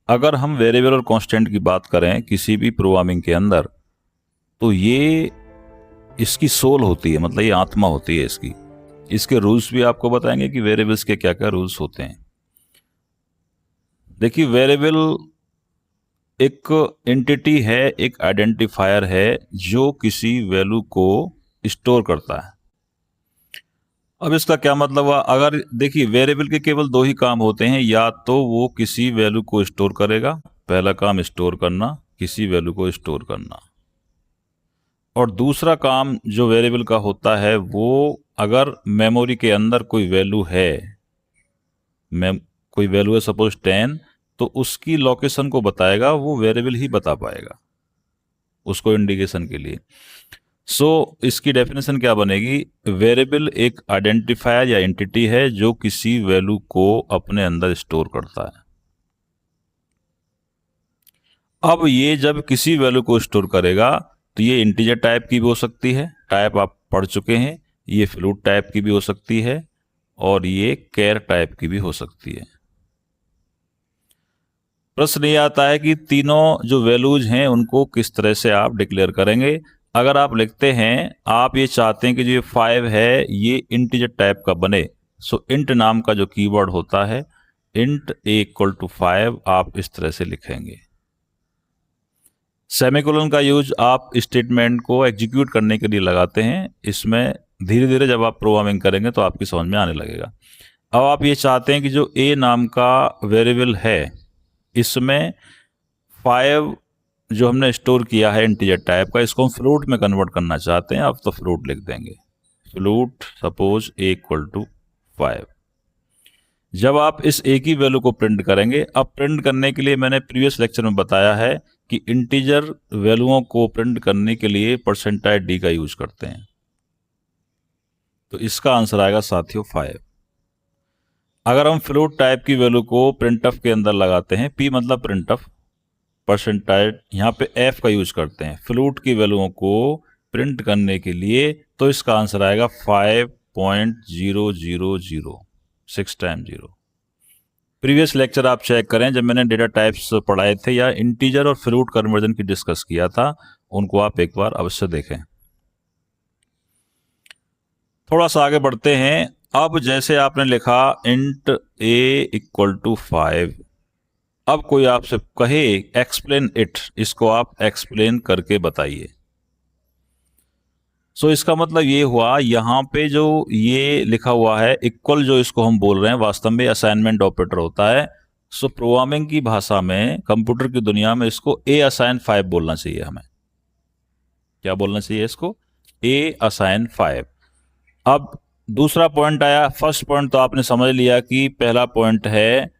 अगर हम वेरिएबल और कांस्टेंट की बात करें किसी भी प्रोग्रामिंग के अंदर, तो ये इसकी सोल होती है, मतलब ये आत्मा होती है इसकी। इसके रूल्स भी आपको बताएंगे कि वेरिएबल्स के क्या क्या रूल्स होते हैं। देखिए, वेरिएबल एक एंटिटी है, एक आइडेंटिफायर है जो किसी वैल्यू को स्टोर करता है। अब इसका क्या मतलब हुआ? अगर देखिए, वेरिएबल के केवल दो ही काम होते हैं, या तो वो किसी वैल्यू को स्टोर करेगा, पहला काम स्टोर करना, किसी वैल्यू को स्टोर करना, और दूसरा काम जो वेरिएबल का होता है वो अगर मेमोरी के अंदर कोई वैल्यू है, कोई वैल्यू है सपोज 10, तो उसकी लोकेशन को बताएगा, वो वेरिएबल ही बता पाएगा उसको इंडिकेशन के लिए। इसकी डेफिनेशन क्या बनेगी? वेरिएबल एक आइडेंटिफायर या एंटिटी है जो किसी वैल्यू को अपने अंदर स्टोर करता है। अब ये जब किसी वैल्यू को स्टोर करेगा तो ये इंटीजर टाइप की भी हो सकती है, टाइप आप पढ़ चुके हैं, ये फ्लोट टाइप की भी हो सकती है, और ये कैर टाइप की भी हो सकती है। प्रश्न ये आता है कि तीनों जो वैल्यूज हैं उनको किस तरह से आप डिक्लेयर करेंगे। अगर आप लिखते हैं, आप ये चाहते हैं कि जो ये 5 है ये इंटीजर टाइप का बने, सो इंट नाम का जो कीवर्ड होता है, इंट a इक्वल टू 5, आप इस तरह से लिखेंगे। सेमीकोलन का यूज आप स्टेटमेंट को एग्जीक्यूट करने के लिए लगाते हैं। इसमें धीरे धीरे जब आप प्रोग्रामिंग करेंगे तो आपकी समझ में आने लगेगा। अब आप ये चाहते हैं कि जो a नाम का वेरिएबल है, इसमें 5 जो हमने स्टोर किया है इंटीजर टाइप का, इसको हम फ्लोट में कन्वर्ट करना चाहते हैं। अब तो फ्लोट लिख देंगे, float suppose a equal to 5। जब आप इस a की वैल्यू को प्रिंट करेंगे, अब प्रिंट करने के लिए मैंने प्रीवियस लेक्चर में बताया है कि इंटीजर वैल्यूओं को प्रिंट करने के लिए %d का यूज करते हैं। तो इसका आंसर आएगा साथियों 5। अगर हम फ्लोट टाइप की वैल्यू को प्रिंटफ के अंदर लगाते हैं, p मतलब प्रिंटफ, %, यहाँ पे f का यूज करते हैं फ्लोट की वैल्यूओं को प्रिंट करने के लिए, तो इसका आंसर आएगा 5.000, 6 टाइम्स 0। प्रीवियस लेक्चर आप चेक करें, जब मैंने डेटा टाइप्स पढ़ाए थे या इंटीजर और फ्लोट कन्वर्जन की डिस्कस किया था, उनको आप एक बार अवश्य देखें। थोड़ा सा आगे बढ़ते हैं। अब जैसे आपने लिखा इंट a इक्वल टू 5, अब कोई आपसे कहे एक्सप्लेन इट, इसको आप एक्सप्लेन करके बताइए। इसका मतलब ये हुआ, यहां पे जो ये लिखा हुआ है इक्वल, जो इसको हम बोल रहे हैं, वास्तव में असाइनमेंट ऑपरेटर होता है। प्रोग्रामिंग की भाषा में, कंप्यूटर की दुनिया में इसको a असाइन 5 बोलना चाहिए। हमें क्या बोलना चाहिए? इसको a असाइन 5। अब दूसरा पॉइंट आया। फर्स्ट पॉइंट तो आपने समझ लिया कि पहला पॉइंट है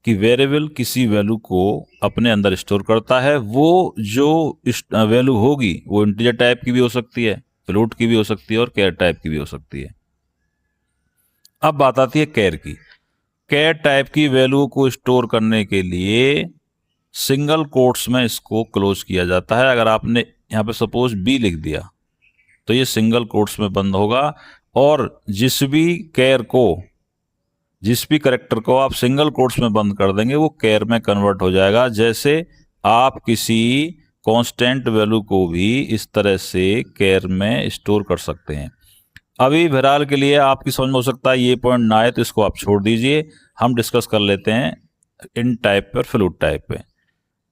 कि वेरिएबल किसी वैल्यू को अपने अंदर स्टोर करता है। वो जो वैल्यू होगी वो इंटीजर टाइप की भी हो सकती है, फ्लोट की भी हो सकती है, और कैर टाइप की भी हो सकती है। अब बात आती है कैर की। कैर टाइप की वैल्यू को स्टोर करने के लिए सिंगल कोट्स में इसको क्लोज किया जाता है। अगर आपने यहाँ पे सपोज b लिख दिया तो ये सिंगल कोट्स में बंद होगा, और जिस भी कैरेक्टर को आप सिंगल कोट्स में बंद कर देंगे वो कैर में कन्वर्ट हो जाएगा। जैसे आप किसी कांस्टेंट वैल्यू को भी इस तरह से कैर में स्टोर कर सकते हैं। अभी बहरहाल के लिए आपकी समझ में हो सकता है ये पॉइंट ना आए, तो इसको आप छोड़ दीजिए, हम डिस्कस कर लेते हैं इन टाइप पर, फ्लोट टाइप पे।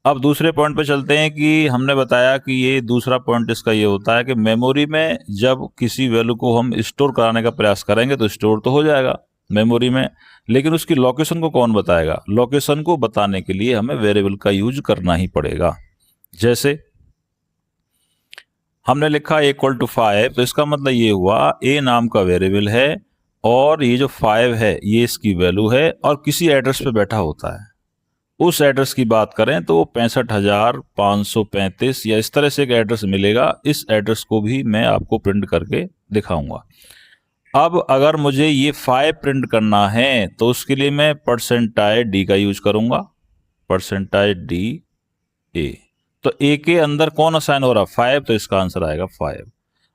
अब दूसरे पॉइंट पे चलते हैं कि हमने बताया कि ये दूसरा पॉइंट इसका ये होता है कि मेमोरी में जब किसी वैल्यू को हम स्टोर कराने का प्रयास करेंगे तो स्टोर तो हो जाएगा मेमोरी में, लेकिन उसकी लोकेशन को कौन बताएगा? लोकेशन को बताने के लिए हमें वेरिएबल का यूज करना ही पड़ेगा। जैसे हमने लिखा a इक्वल टू 5, तो इसका मतलब ये हुआ a नाम का वेरिएबल है, और ये जो 5 है ये इसकी वैल्यू है, और किसी एड्रेस पे बैठा होता है। उस एड्रेस की बात करें तो 65,535 या इस तरह से एक एड्रेस मिलेगा। इस एड्रेस को भी मैं आपको प्रिंट करके दिखाऊंगा। अब अगर मुझे ये 5 प्रिंट करना है तो उसके लिए मैं %d का यूज करूंगा, %d a। तो a के अंदर कौन असाइन हो रहा? 5, तो इसका आंसर आएगा 5।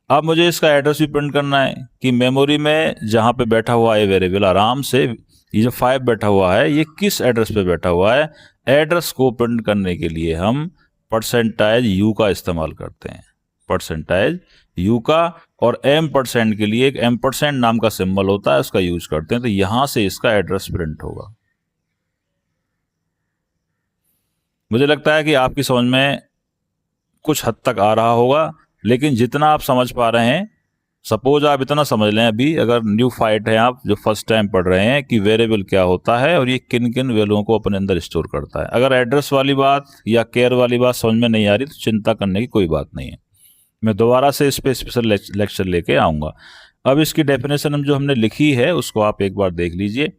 अब मुझे इसका एड्रेस भी प्रिंट करना है कि मेमोरी में जहां पे बैठा हुआ है वेरिएबल, आराम से ये जो 5 बैठा हुआ है ये किस एड्रेस पे बैठा हुआ है। एड्रेस को प्रिंट करने के लिए हम परसेंटाइज यू का इस्तेमाल करते हैं, परसेंटाइज यू का, और M% के लिए एक M% नाम का सिंबल होता है, उसका यूज करते हैं। तो यहां से इसका एड्रेस प्रिंट होगा। मुझे लगता है कि आपकी समझ में कुछ हद तक आ रहा होगा, लेकिन जितना आप समझ पा रहे हैं, सपोज आप इतना समझ लें, अभी अगर न्यू फाइट है, आप जो फर्स्ट टाइम पढ़ रहे हैं कि वेरिएबल क्या होता है और ये किन किन वैल्यूओं को अपने अंदर स्टोर करता है। अगर एड्रेस वाली बात या केयर वाली बात समझ में नहीं आ रही तो चिंता करने की कोई बात नहीं है, मैं दोबारा से इस पे स्पेशल लेक्चर लेके आऊँगा। अब इसकी डेफिनेशन हम जो हमने लिखी है उसको आप एक बार देख लीजिए।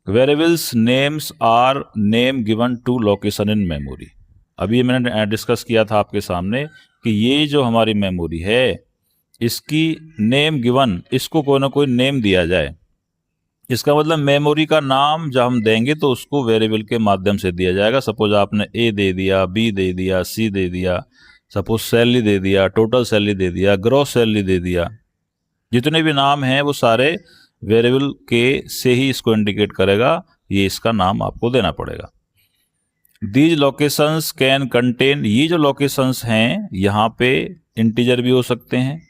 Variables names are name given to location in memory. अभी मैंने डिस्कस किया था आपके सामने कि ये जो हमारी मेमोरी है, इसकी नेम गिवन, इसको कोई ना कोई नेम दिया जाए। इसका मतलब मेमोरी का नाम जब हम देंगे तो उसको वेरिएबल के माध्यम से दिया जाएगा। सपोज आपने ए दे दिया, बी दे दिया, सी दे दिया, सपोज सैलरी दे दिया, टोटल सैलरी दे दिया, ग्रॉस सैलरी दे दिया, जितने भी नाम हैं वो सारे वेरिएबल के से ही इसको इंडिकेट करेगा, ये इसका नाम आपको देना पड़ेगा। दीज लोकेशंस कैन कंटेन, ये जो लोकेशंस हैं यहाँ पे इंटीजर भी हो सकते हैं,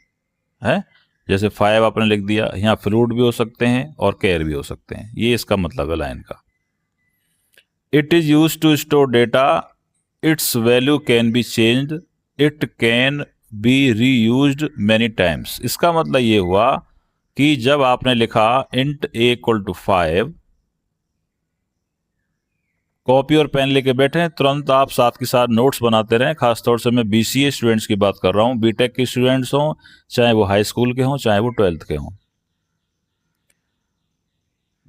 है जैसे 5 आपने लिख दिया, यहाँ फ्लोट भी हो सकते हैं और कैर भी हो सकते हैं। ये इसका मतलब है लाइन का। It is use to store data, its value can be changed, it can be reused many times. इसका मतलब ये हुआ कि जब आपने लिखा int a equal to 5, copy और पेन लेके बैठे हैं, तुरंत आप साथ के साथ नोट्स बनाते रहें। खासतौर से मैं BCA स्टूडेंट्स की बात कर रहा हूँ, बीटेक के स्टूडेंट्स हों, चाहे वो हाई स्कूल के हों, चाहे वो 12th के हों।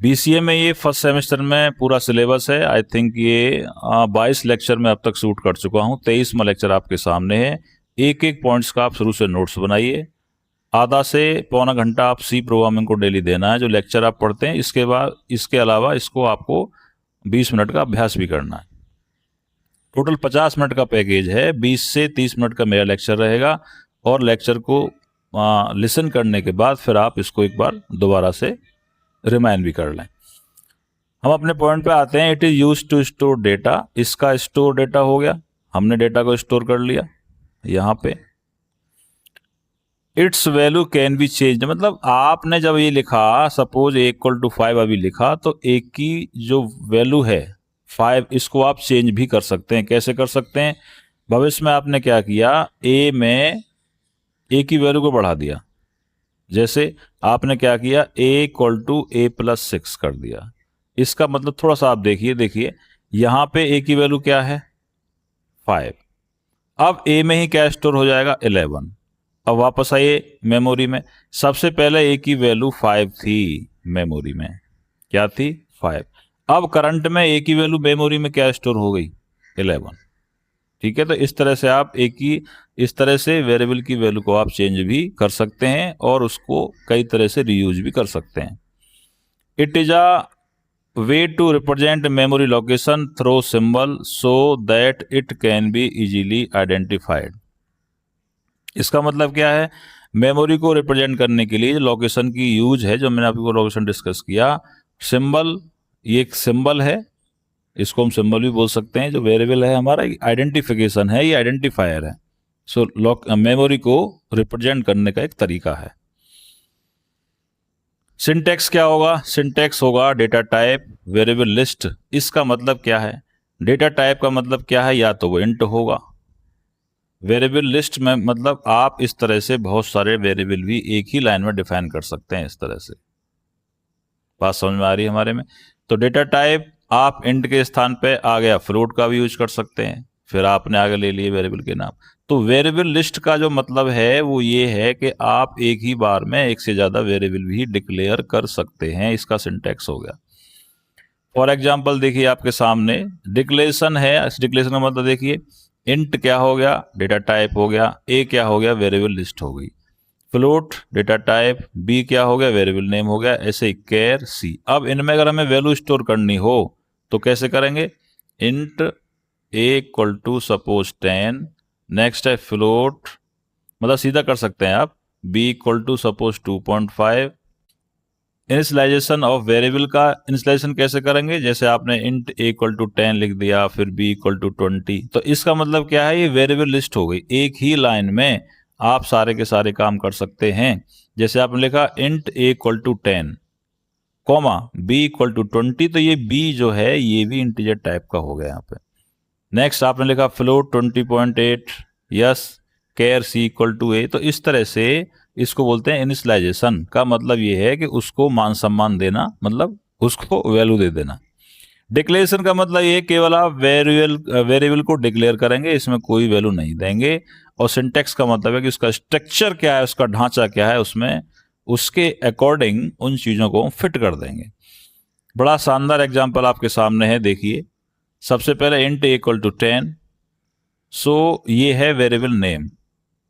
BCA में ये फर्स्ट सेमेस्टर में पूरा सिलेबस है। आई थिंक ये 22 लेक्चर में अब तक शूट कर चुका हूँ, 23वां लेक्चर आपके सामने है। एक एक पॉइंट्स का आप शुरू से नोट्स बनाइए। आधा से पौना घंटा आप C प्रोग्रामिंग को डेली देना है जो लेक्चर आप पढ़ते हैं। इसके बाद, इसके अलावा इसको आपको 20 मिनट का अभ्यास भी करना है। टोटल 50 मिनट का पैकेज है, 20 से 30 मिनट का मेरा लेक्चर रहेगा, और लेक्चर को लिसन करने के बाद फिर आप इसको एक बार दोबारा से रिमाइंड भी कर लें। हम अपने पॉइंट पे आते हैं। It is use to store data, इसका स्टोर डेटा हो गया, हमने डेटा को स्टोर कर लिया यहाँ पे। It's value can B change, मतलब आपने जब ये लिखा, सपोज a इक्वल टू 5 अभी लिखा, तो a की जो वैल्यू है 5, इसको आप चेंज भी कर सकते हैं। कैसे कर सकते हैं? भविष्य में आपने क्या किया, a में a की वैल्यू को बढ़ा दिया। जैसे आपने क्या किया, a इक्वल टू a+6 कर दिया। इसका मतलब थोड़ा सा आप देखिए यहाँ पे a की वैल्यू क्या है, 5। अब a में ही क्या स्टोर हो जाएगा, 11। अब वापस आइए मेमोरी में। सबसे पहले a की वैल्यू 5 थी मेमोरी में, क्या थी, 5। अब करंट में a की वैल्यू मेमोरी में क्या स्टोर हो गई, 11। ठीक है, तो इस तरह से आप इस तरह से वेरिएबल की वैल्यू को आप चेंज भी कर सकते हैं और उसको कई तरह से रीयूज भी कर सकते हैं। It is a way to represent memory location through symbol so that it can be easily identified. इसका मतलब क्या है, मेमोरी को रिप्रेजेंट करने के लिए लोकेशन की यूज है, जो मैंने आपको लोकेशन डिस्कस किया। सिंबल, ये एक सिंबल है, इसको हम सिंबल भी बोल सकते हैं। जो वेरिएबल है हमारा आइडेंटिफिकेशन है, ये आइडेंटिफायर है। सो मेमोरी को रिप्रेजेंट करने का एक तरीका है। सिंटैक्स क्या होगा, सिंटैक्स होगा डेटा टाइप वेरिएबल लिस्ट। इसका मतलब क्या है, डेटा टाइप का मतलब क्या है, या तो वो इंट होगा। वेरिएबल लिस्ट में मतलब आप इस तरह से बहुत सारे वेरिएबल भी एक ही लाइन में डिफाइन कर सकते हैं। इस तरह से बात समझ में आ रही है हमारे में। तो डेटा टाइप आप इंट के स्थान पे आ गया, फ्लोट का भी यूज कर सकते हैं, फिर आपने आगे ले लिए वेरिएबल के नाम। तो वेरिएबल लिस्ट का जो मतलब है वो ये है कि आप एक ही बार में एक से ज्यादा वेरिएबल भी डिक्लेयर कर सकते हैं। इसका सिंटैक्स हो गया। फॉर एग्जाम्पल देखिए आपके सामने डिक्लेरेशन है। इस डिक्लेरेशन का मतलब देखिए, इंट क्या हो गया, डेटा टाइप हो गया, ए क्या हो गया, वेरिएबल लिस्ट हो गई, फ्लोट डेटा टाइप, बी क्या हो गया, वेरिएबल नेम हो गया, ऐसे ही कैर सी। अब इनमें अगर हमें वैल्यू स्टोर करनी हो तो कैसे करेंगे, int a equal to suppose 10, next है फ्लोट, मतलब सीधा कर सकते हैं आप, b equal to suppose 2.5, initialisation of variable का इनिशियलाइजेशन कैसे करेंगे? जैसे आपने इंट a इक्वल टू 10 लिख दिया, फिर b इक्वल टू 20, तो इसका मतलब क्या है? ये वेरिएबल लिस्ट हो गई। एक ही लाइन में आप सारे के सारे काम कर सकते हैं। जैसे आपने लिखा int a equal to 10 comma b equal to 20, तो ये b जो है ये भी इंटीजर टाइप का हो गया यहाँ पे। नेक्स्ट आपने लिखा float 20.8, yes, care c equal to a। तो इस तरह से इसको बोलते हैं इनिशियलाइजेशन। का मतलब ये है कि उसको मान सम्मान देना, मतलब उसको वैल्यू दे देना। डिक्लेरेशन का मतलब ये केवल आप वेरिएबल को डिक्लेयर करेंगे, इसमें कोई वैल्यू नहीं देंगे। और सिंटेक्स का मतलब है कि उसका स्ट्रक्चर क्या है, उसका ढांचा क्या है, उसमें उसके अकॉर्डिंग उन चीजों को फिट कर देंगे। बड़ा शानदार एग्जाम्पल आपके सामने है, देखिए। सबसे पहले int a equal to 10, so ये है variable name.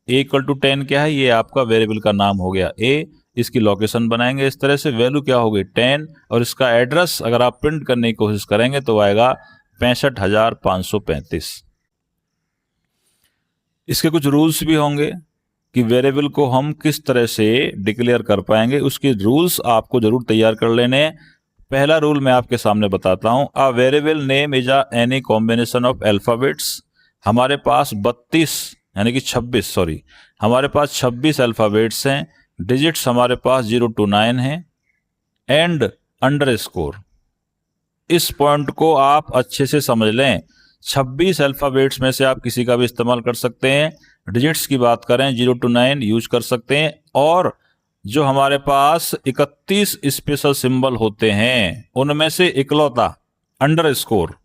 a equal to 10 क्या है? ये आपका वेरिएबल का नाम हो गया a। इसकी लोकेशन बनाएंगे इस तरह से, वैल्यू क्या हो गई 10, और इसका एड्रेस अगर आप प्रिंट करने की कोशिश करेंगे तो आएगा 65,535। इसके कुछ रूल्स भी होंगे कि वेरिएबल को हम किस तरह से डिक्लेयर कर पाएंगे, उसके रूल्स आपको जरूर तैयार कर लेने हैं। पहला रूल मैं आपके सामने बताता हूं। अ variable name is any combination of alphabets. हमारे पास 32 यानी कि 26 हमारे पास 26 अल्फाबेट्स हैं। डिजिट्स हमारे पास 0 to 9 हैं। एंड अंडरस्कोर, इस पॉइंट को आप अच्छे से समझ लें। 26 अल्फाबेट्स में से आप किसी का भी इस्तेमाल कर सकते हैं। डिजिट्स की बात करें 0 to 9 यूज कर सकते हैं। और जो हमारे पास 31 स्पेशल सिंबल होते हैं उनमें से इकलौता अंडरस्कोर,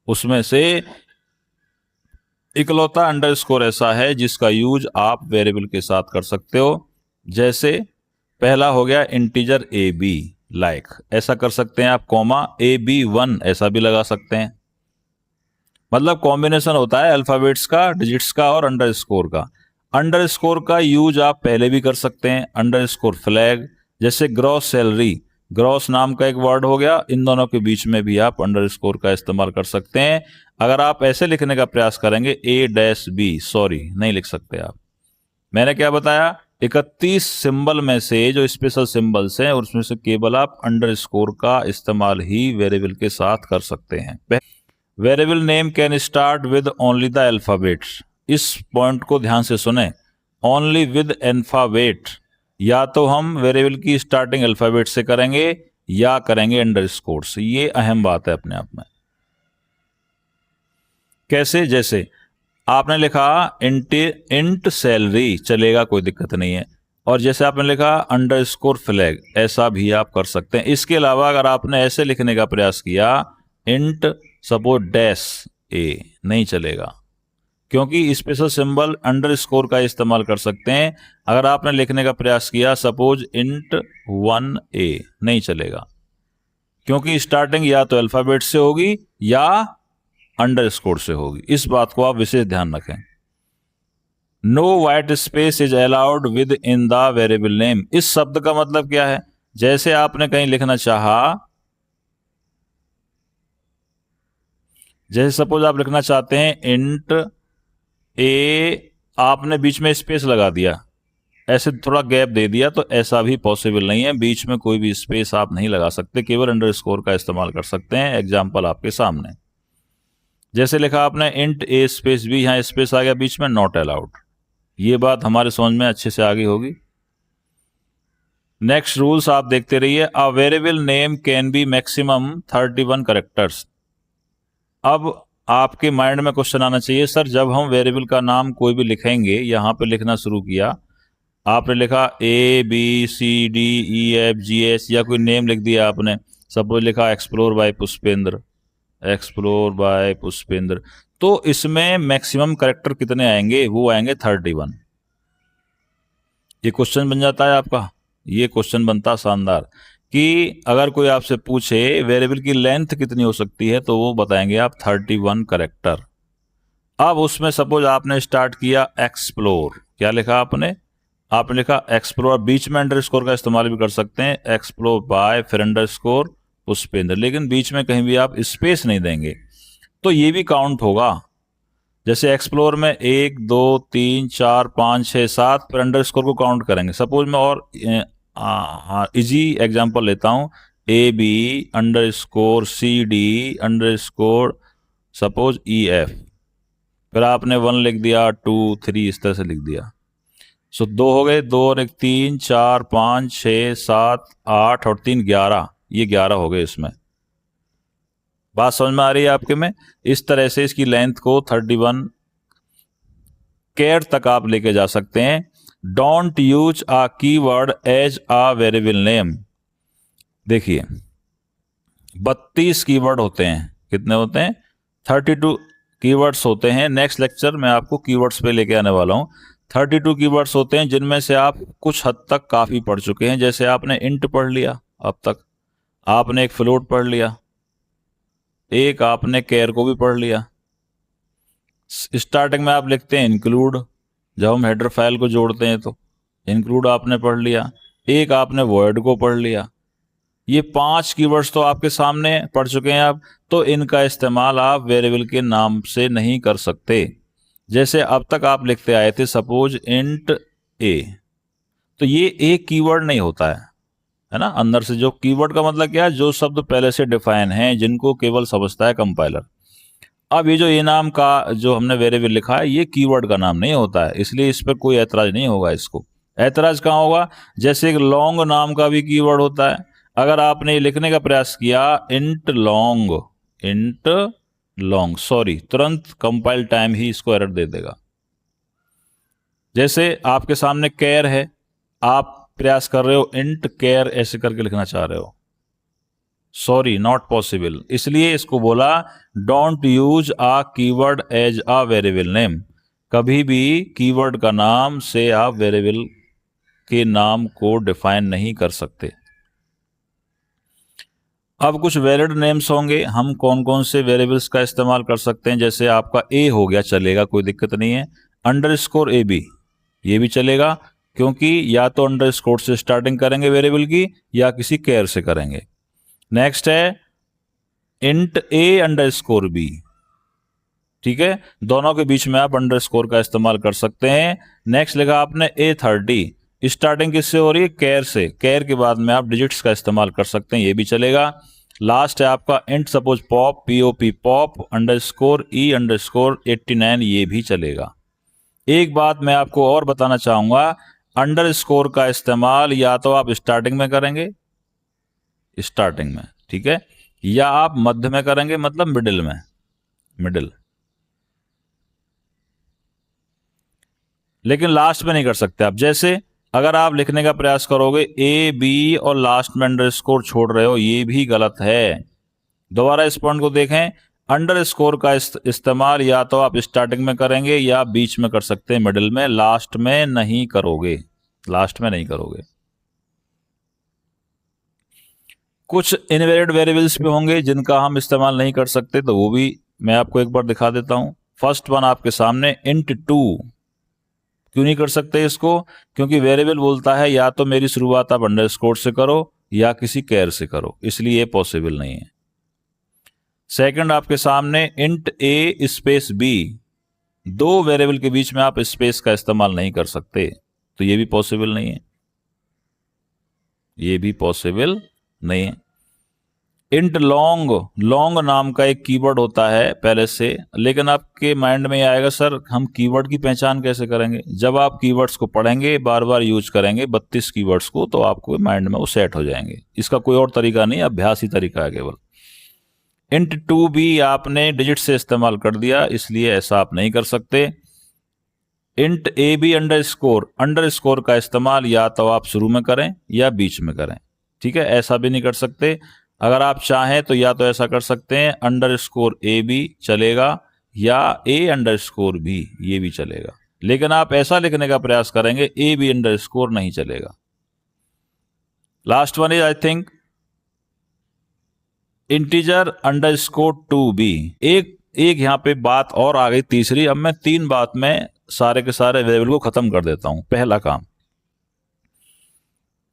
उसमें से इकलौता अंडरस्कोर ऐसा है जिसका यूज आप वेरिएबल के साथ कर सकते हो। जैसे पहला हो गया इंटीजर ab, लाइक ऐसा कर सकते हैं आप, कॉमा ab1 ऐसा भी लगा सकते हैं। मतलब कॉम्बिनेशन होता है अल्फाबेट्स का, डिजिट्स का और अंडरस्कोर का। अंडरस्कोर का यूज आप पहले भी कर सकते हैं, अंडरस्कोर फ्लैग। जैसे ग्रॉस सैलरी, ग्रॉस नाम का एक वर्ड हो गया, इन दोनों के बीच में भी आप अंडरस्कोर का इस्तेमाल कर सकते हैं। अगर आप ऐसे लिखने का प्रयास करेंगे a-b, सॉरी नहीं लिख सकते आप। मैंने क्या बताया? 31 सिंबल में से जो स्पेशल सिंबल्स हैं उसमें से केवल आप अंडरस्कोर का इस्तेमाल ही वेरिएबल के साथ कर सकते हैं। Variable name can start with only the alphabets. इस पॉइंट को ध्यान से सुने, ओनली विद अल्फाबेट। या तो हम वेरिएबल की स्टार्टिंग अल्फाबेट से करेंगे या करेंगे अंडरस्कोर से। ये अहम बात है अपने आप में। कैसे? जैसे आपने लिखा इंट सैलरी, चलेगा, कोई दिक्कत नहीं है। और जैसे आपने लिखा अंडरस्कोर फ्लैग, ऐसा भी आप कर सकते हैं। इसके अलावा अगर आपने ऐसे लिखने का प्रयास किया इंट सपोज डैश ए, नहीं चलेगा, क्योंकि स्पेशल सिंबल अंडरस्कोर का इस्तेमाल कर सकते हैं। अगर आपने लिखने का प्रयास किया सपोज इंट 1a, नहीं चलेगा, क्योंकि स्टार्टिंग या तो अल्फाबेट से होगी या अंडरस्कोर से होगी। इस बात को आप विशेष ध्यान रखें। No white space is allowed within the variable name. इस शब्द का मतलब क्या है? जैसे आपने कहीं लिखना चाहा, जैसे सपोज आप लिखना चाहते हैं इंट ए, आपने बीच में स्पेस लगा दिया, ऐसे थोड़ा गैप दे दिया, तो ऐसा भी पॉसिबल नहीं है। बीच में कोई भी स्पेस आप नहीं लगा सकते, केवल अंडरस्कोर का इस्तेमाल कर सकते हैं। एग्जाम्पल आपके सामने, जैसे लिखा आपने इंट ए स्पेस बी, यहां स्पेस आ गया बीच में, नॉट अलाउड। ये बात हमारे समझ में अच्छे से आ गई होगी। नेक्स्ट रूल्स आप देखते रहिए। अ variable name can be maximum 31 characters. अब आपके माइंड में क्वेश्चन आना चाहिए, सर जब हम वेरिएबल का नाम कोई भी लिखेंगे, यहां पे लिखना शुरू किया, आपने लिखा ABCDEFGH या कोई नेम लिख दिया आपने, सपोज लिखा explore by Pushpendra, explore by Pushpendra, तो इसमें मैक्सिमम कैरेक्टर कितने आएंगे? वो आएंगे 31। ये क्वेश्चन बन जाता है आपका, ये क्वेश्चन बनता शानदार कि अगर कोई आपसे पूछे वेरिएबल की लेंथ कितनी हो सकती है, तो वो बताएंगे आप 31 कैरेक्टर। अब उसमें सपोज आपने स्टार्ट किया एक्सप्लोर, क्या लिखा आपने लिखा एक्सप्लोर, बीच में अंडरस्कोर का इस्तेमाल भी कर सकते हैं, एक्सप्लोर बाय फिर अंडरस्कोर पुष्पेंद्र, लेकिन बीच में कहीं भी आप स्पेस नहीं देंगे, तो ये भी काउंट होगा। जैसे एक्सप्लोर में 1 2 3 4 5 6 7 फिर अंडरस्कोर को काउंट करेंगे। सपोज मैं और हाँ, इजी एग्जांपल लेता हूँ, a b underscore c d underscore suppose e f, फिर आपने 1 लिख दिया, 2 3 इस तरह से लिख दिया। सो 2 हो गए, 2 और 1 3 4 5 6 7 8 और 3 11, ये 11 हो गए इसमें। बात समझ में आ रही है आपके में? इस तरह से इसकी लेंथ को 31 केयर तक आप लेके जा सकते हैं। Don't use a keyword as a variable name. देखिए 32 कीवर्ड होते हैं, कितने होते हैं? 32 कीवर्ड्स होते हैं। नेक्स्ट लेक्चर में आपको कीवर्ड्स पे लेके आने वाला हूं। 32 कीवर्ड्स होते हैं जिनमें से आप कुछ हद तक काफी पढ़ चुके हैं। जैसे आपने इंट पढ़ लिया, अब तक आपने एक फ्लोट पढ़ लिया, एक आपने केयर को भी पढ़ लिया। स्टार्टिंग में आप लिखते हैं इंक्लूड, जब हम हेडर फाइल को जोड़ते हैं तो इंक्लूड आपने पढ़ लिया, एक आपने वॉइड को पढ़ लिया। ये 5 कीवर्ड्स तो आपके सामने पढ़ चुके हैं आप, तो इनका इस्तेमाल आप वेरिएबल के नाम से नहीं कर सकते। जैसे अब तक आप लिखते आए थे सपोज इंट ए, तो ये एक कीवर्ड नहीं होता है ना। अंदर से जो कीवर्ड का मतलब क्या है, जो शब्द पहले से डिफाइन हैं, जिनको केवल समझता है कंपाइलर। अब ये जो ए नाम का जो हमने वेरिएबल लिखा है, ये कीवर्ड का नाम नहीं होता है, इसलिए इस पर कोई ऐतराज नहीं होगा। इसको ऐतराज कहाँ होगा? जैसे एक लॉन्ग नाम का भी कीवर्ड होता है, अगर आपने ये लिखने का प्रयास किया इंट लॉन्ग, सॉरी, तुरंत कंपाइल टाइम ही इसको एरर दे देगा। जैसे आपके सामने केयर है, आप प्रयास कर रहे हो इंट केयर ऐसे करके लिखना चाह रहे हो, सॉरी नॉट पॉसिबल। इसलिए इसको बोला don't use a keyword as a variable name. कभी भी कीवर्ड का नाम से आप वेरिएबल के नाम को डिफाइन नहीं कर सकते। अब कुछ वैलिड नेम्स होंगे, हम कौन कौन से वेरिएबल्स का इस्तेमाल कर सकते हैं। जैसे आपका ए हो गया, चलेगा, कोई दिक्कत नहीं है। अंडरस्कोर ए बी, ये भी चलेगा, क्योंकि या तो अंडरस्कोर से स्टार्टिंग करेंगे वेरिएबल की, या किसी केयर से करेंगे। नेक्स्ट है इंट ए अंडरस्कोर बी, ठीक है, दोनों के बीच में आप अंडरस्कोर का इस्तेमाल कर सकते हैं। नेक्स्ट लिखा आपने A30, स्टार्टिंग किससे हो रही है? केयर से, केयर के बाद में आप डिजिट्स का इस्तेमाल कर सकते हैं, ये भी चलेगा। लास्ट है आपका int suppose pop POP pop underscore E underscore 89, ये भी चलेगा। एक बात मैं आपको और बताना चाहूंगा, अंडरस्कोर का इस्तेमाल या तो आप स्टार्टिंग में करेंगे, स्टार्टिंग में, ठीक है, या आप मध्य में करेंगे, मतलब मिडिल में, मिडिल, लेकिन लास्ट में नहीं कर सकते आप। जैसे अगर आप लिखने का प्रयास करोगे AB और लास्ट में अंडरस्कोर छोड़ रहे हो, ये भी गलत है। दोबारा इस पॉइंट को देखें, अंडरस्कोर का इस्तेमाल या तो आप स्टार्टिंग में करेंगे या बीच में कर सकते हैं, मिडिल में, लास्ट में नहीं करोगे, लास्ट में नहीं करोगे। कुछ इनवैलिड वेरिएबल्स भी होंगे जिनका हम इस्तेमाल नहीं कर सकते, तो वो भी मैं आपको एक बार दिखा देता हूं। फर्स्ट वन आपके सामने इंट 2, क्यों नहीं कर सकते इसको? क्योंकि वेरिएबल बोलता है या तो मेरी शुरुआत आप अंडरस्कोर से करो या किसी केयर से करो, इसलिए ये पॉसिबल नहीं है। सेकंड आपके सामने इंट ए स्पेस बी, दो वेरिएबल के बीच में आप स्पेस का इस्तेमाल नहीं कर सकते, तो ये भी पॉसिबल नहीं है, ये भी पॉसिबल नहीं है। इंट लॉन्ग नाम का एक कीवर्ड होता है पहले से, लेकिन आपके माइंड में आएगा सर हम कीवर्ड की पहचान कैसे करेंगे? जब आप कीवर्ड्स को पढ़ेंगे, बार बार यूज करेंगे 32 कीवर्ड्स को, तो आपको माइंड में वो सेट हो जाएंगे। इसका कोई और तरीका नहीं, अभ्यास ही तरीका है केवल। इंट 2 भी आपने डिजिट से इस्तेमाल कर दिया, इसलिए ऐसा आप नहीं कर सकते। इंट AB अंडरस्कोर का इस्तेमाल या तो आप शुरू में करें या बीच में करें, ठीक है, ऐसा भी नहीं कर सकते। अगर आप चाहें तो या तो ऐसा कर सकते हैं अंडरस्कोर AB चलेगा, या A अंडरस्कोर B, ये भी चलेगा, लेकिन आप ऐसा लिखने का प्रयास करेंगे AB अंडरस्कोर नहीं चलेगा। Last one is I think integer underscore 2B। एक यहां पे बात और आ गई तीसरी। अब मैं 3 बात में सारे के सारे वेरिएबल को खत्म कर देता हूं। पहला काम,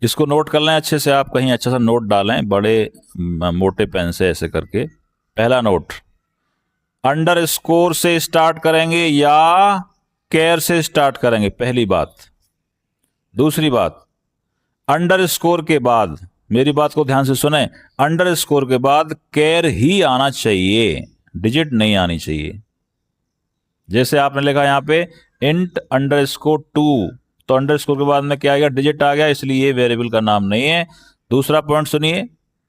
इसको नोट कर लें अच्छे से, आप कहीं अच्छा सा नोट डालें बड़े मोटे पेन से ऐसे करके। पहला नोट, अंडरस्कोर से स्टार्ट करेंगे या केयर से स्टार्ट करेंगे, पहली बात। दूसरी बात, अंडरस्कोर के बाद, मेरी बात को ध्यान से सुने, अंडरस्कोर के बाद कैर ही आना चाहिए, डिजिट नहीं आनी चाहिए। जैसे आपने लिखा यहां पे इंट अंडरस्कोर 2, तो अंडरस्कोर के बाद में क्या आ गया, डिजिट आ गया, इसलिए ये वेरिएबल का नाम नहीं है। दूसरा पॉइंट सुनिए,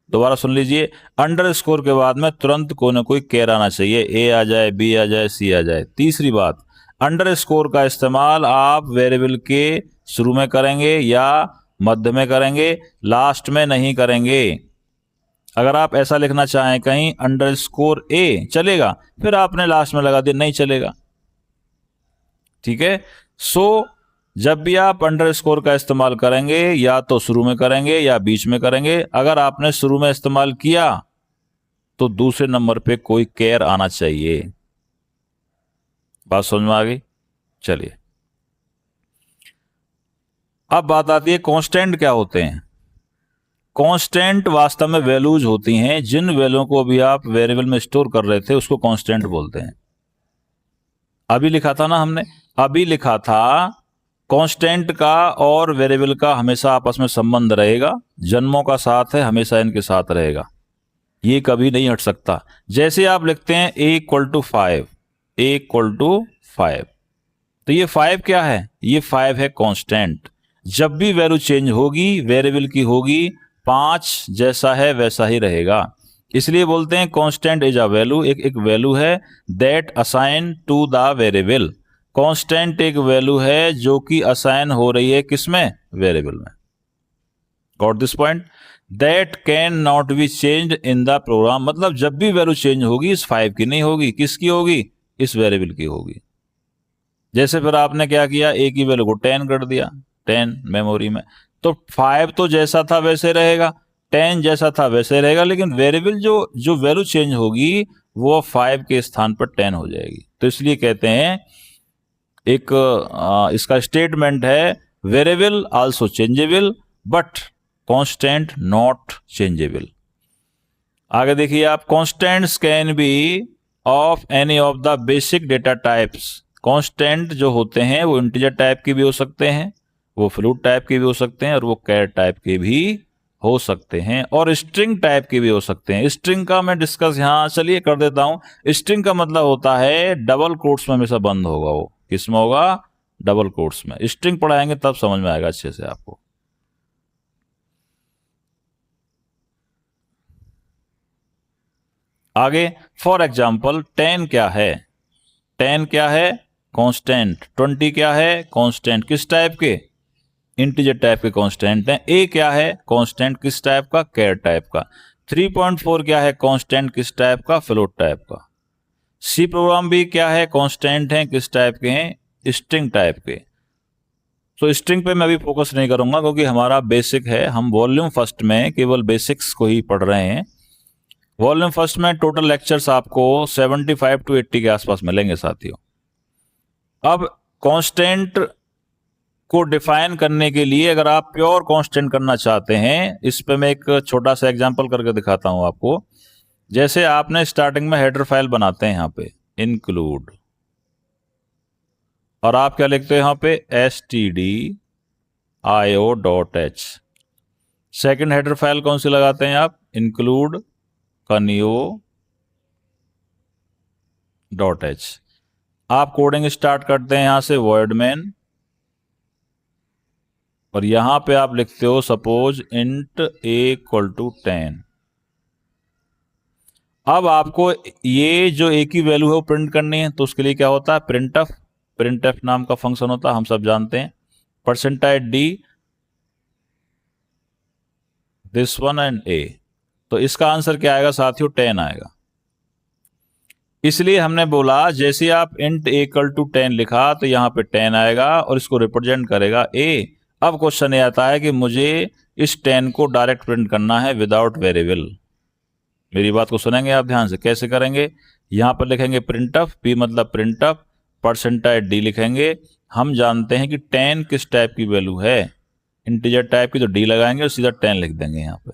दोबारा सुन लीजिए, अंडरस्कोर के बाद में तुरंत कोई ना कोई कैर आना चाहिए, ए आ जाए, बी आ जाए, सी आ जाए। तीसरी बात, अंडरस्कोर का इस्तेमाल आप वेरिएबल के शुरू में करेंगे या मध्य में करेंगे, लास्ट में नहीं करेंगे। अगर आप ऐसा लिखना चाहें कहीं अंडरस्कोर ए चलेगा, फिर आपने लास्ट में लगा दिया, नहीं चलेगा। ठीक है, सो जब भी आप अंडरस्कोर का इस्तेमाल करेंगे या तो शुरू में करेंगे या बीच में करेंगे। अगर आपने शुरू में इस्तेमाल किया तो दूसरे नंबर पे कोई कैर आना चाहिए। बात समझ में आ गई? चलिए, अब बात आती है कांस्टेंट क्या होते हैं। कांस्टेंट वास्तव में वैल्यूज होती हैं, जिन वैल्यू को भी आप वेरिएबल में स्टोर कर रहे थे उसको कांस्टेंट बोलते हैं। अभी लिखा था ना हमने, अभी लिखा था कांस्टेंट का और वेरिएबल का हमेशा आपस में संबंध रहेगा, जन्मों का साथ है, हमेशा इनके साथ रहेगा, ये कभी नहीं हट सकता। जैसे आप लिखते हैं a equal to 5, a equal to 5, तो ये 5 क्या है, ये 5 है कांस्टेंट। जब भी वैल्यू चेंज होगी, वेरिएबल की होगी, 5 जैसा है वैसा ही रहेगा, इसलिए बोलते हैं कांस्टेंट इज अ वैल्यू। एक वैल्यू है that assign to the variable. Constant एक वैल्यू है जो कि असाइन हो रही है किसमें, वेरिएबल में। Got this point? That cannot be changed in the program, मतलब जब भी वैल्यू चेंज होगी इस 5 की नहीं होगी, किसकी होगी, इस वेरिएबल की होगी। जैसे फिर आपने क्या किया, ए की वैल्यू को 10 कर दिया, 10 मेमोरी में, तो 5 तो जैसा था वैसे रहेगा, 10 जैसा था वैसे रहेगा, लेकिन वेरिएबल जो वैल्यू चेंज होगी वो 5 के स्थान पर 10 हो जाएगी। तो इसलिए कहते हैं, एक इसका स्टेटमेंट है, variable also changeable but constant not changeable. आगे देखिए आप, constants can be of any of the basic data types. Constant जो होते हैं वो इंटीजर टाइप के भी हो सकते हैं, वो फ्लोट टाइप के भी हो सकते हैं, और वो कैर टाइप के भी हो सकते हैं, और स्ट्रिंग टाइप के भी हो सकते हैं। स्ट्रिंग का मैं डिस्कस यहां चलिए कर देता हूं। स्ट्रिंग का मतलब होता है डबल कोट्स में हमेशा बंद होगा, वो किसमें होगा, डबल कोट्स में। स्ट्रिंग पढ़ाएंगे तब समझ में आएगा अच्छे से आपको। आगे फॉर एग्जाम्पल 10 क्या है, 10 क्या है, कांस्टेंट। 20 क्या है, कांस्टेंट। किस टाइप के, इंटीजर टाइप के कांस्टेंट हैं। ए क्या है, कांस्टेंट। किस टाइप का, कैर टाइप का। 3.4 क्या है, कांस्टेंट। किस टाइप का, फ्लोट टाइप का। सी प्रोग्राम भी क्या है, कांस्टेंट हैं, किस टाइप के हैं, स्ट्रिंग टाइप के। तो स्ट्रिंग पे मैं अभी फोकस नहीं करूंगा क्योंकि हमारा बेसिक है, हम वॉल्यूम फर्स्ट में केवल बेसिक्स को ही पढ़ रहे हैं। वॉल्यूम फर्स्ट में टोटल लेक्चर्स आपको 75 to 80 के आसपास मिलेंगे साथियों। अब कांस्टेंट को डिफाइन करने के लिए अगर आप प्योर कांस्टेंट करना चाहते हैं, इस पे मैं एक छोटा सा एग्जांपल करके दिखाता हूं आपको। जैसे आपने स्टार्टिंग में हेडर फाइल बनाते हैं यहां पे इंक्लूड, और आप क्या लिखते हैं यहां पे stdio.h। सेकंड हेडर फाइल कौन सी लगाते हैं आप, इंक्लूड conio.h। आप कोडिंग स्टार्ट करते हैं यहां से void main, और यहां पे आप लिखते हो suppose int a equal to 10। अब आपको ये जो a की वैल्यू है वो प्रिंट करनी है, तो उसके लिए क्या होता है, प्रिंटफ नाम का फंक्शन होता है, हम सब जानते हैं। %d this one and a, तो इसका आंसर क्या आएगा साथियों, 10 आएगा। इसलिए हमने बोला जैसे आप int a इक्वल टू 10 लिखा तो यहां पे 10 आएगा और इसको रिप्रेजेंट करेगा a। अब क्वेश्चन ये आता है कि मुझे इस 10 को डायरेक्ट प्रिंट करना है विदाउट वेरिएबल। मेरी बात को सुनेंगे आप ध्यान से, कैसे करेंगे, यहां पर लिखेंगे प्रिंटफ, p मतलब प्रिंटफ, %d लिखेंगे। हम जानते हैं कि 10 किस टाइप की वैल्यू है, इंटीजर टाइप की, तो d लगाएंगे और सीधा 10 लिख देंगे यहां पे।